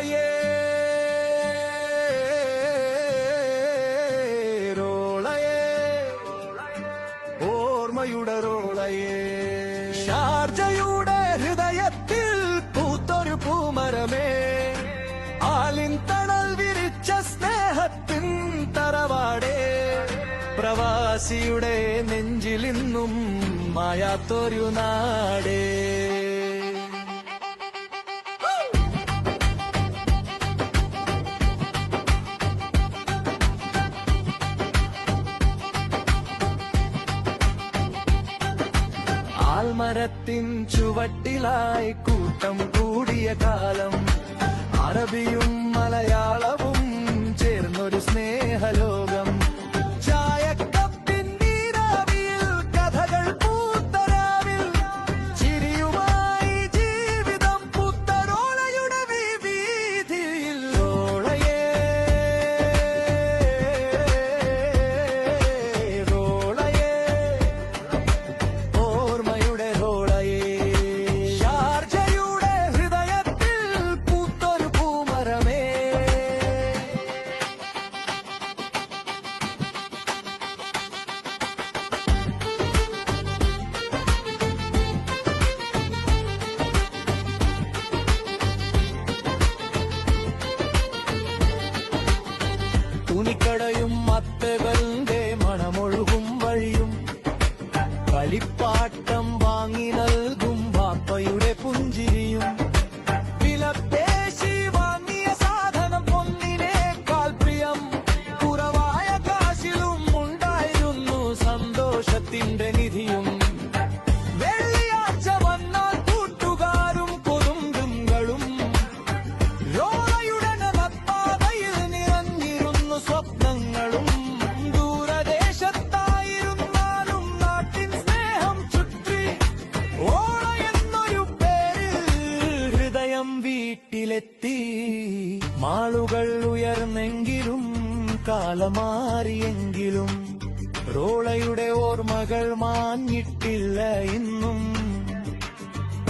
റോളയേ റോളയേ ഓർമ്മയുടെ റോളയേ ഷാർജയുടെ ഹൃദയത്തിൽ പൂത്തൊരു പൂമരമേ ആലിൻ തണൽ വിരിച്ച സ്നേഹത്തിൻ തറവാടേ പ്രവാസിയുടെ നെഞ്ചിലിന്നും മായാത്തൊരു നാടേ ആൽമരത്തിൻ ചുവട്ടിലായി കൂട്ടം കൂടിയ കാലം അറബിയും മലയാളവും ചേർന്നൊരു സ്നേഹലോകം ചായക്കപ്പിൻ നീരാവിയിൽ കഥകൾ പൂത്തരാവിൽ ചിരിയുമായി ജീവിതം പുത്തറോളയുടെ വീതിയിൽ റോളയേ റോളയേ ഓർമ്മയുടെ റോളയേ ഷാർജയുടെ ഹൃദയത്തിൽ പൂത്തൊരു പൂമരമേ തുണിക്കടയും മത്തകളുടെ മണമൊഴുകും വഴിയും കളിപ്പാട്ടം വാങ്ങി നൽകും വാപ്പയുടെ പുഞ്ചിരിയും വിലപേശി വാങ്ങിയ സാധനം പൊന്നിനേക്കാൾ പ്രിയം കുറവായ കാശിലും ഉണ്ടായിരുന്നു സന്തോഷത്തിന്റെ നിധിയും വെള്ളിയാഴ്ച വന്നാൽ കൂട്ടുകാരും കൊടുങ്കുകളും റോളയുടെ നടപ്പാതയിൽ നിറഞ്ഞിരുന്നു സ്വപ്നങ്ങളും ദൂരദേശത്തായിരുന്നാലും നാട്ടിൻ സ്നേഹം ചുറ്റി ഓള എന്നൊരു പേരിൽ ഹൃദയം വീട്ടിലെത്തി മാളുകൾ ഉയർന്നെങ്കിലും കാലമാറിയെങ്കിലും റോളയുടെ ഓർമ്മകൾ മാഞ്ഞിട്ടില്ല ഇന്നും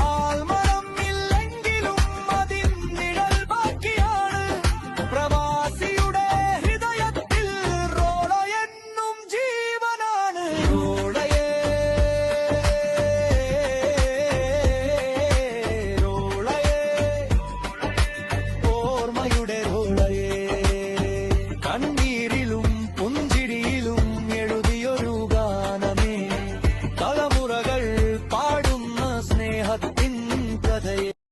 ആൽമ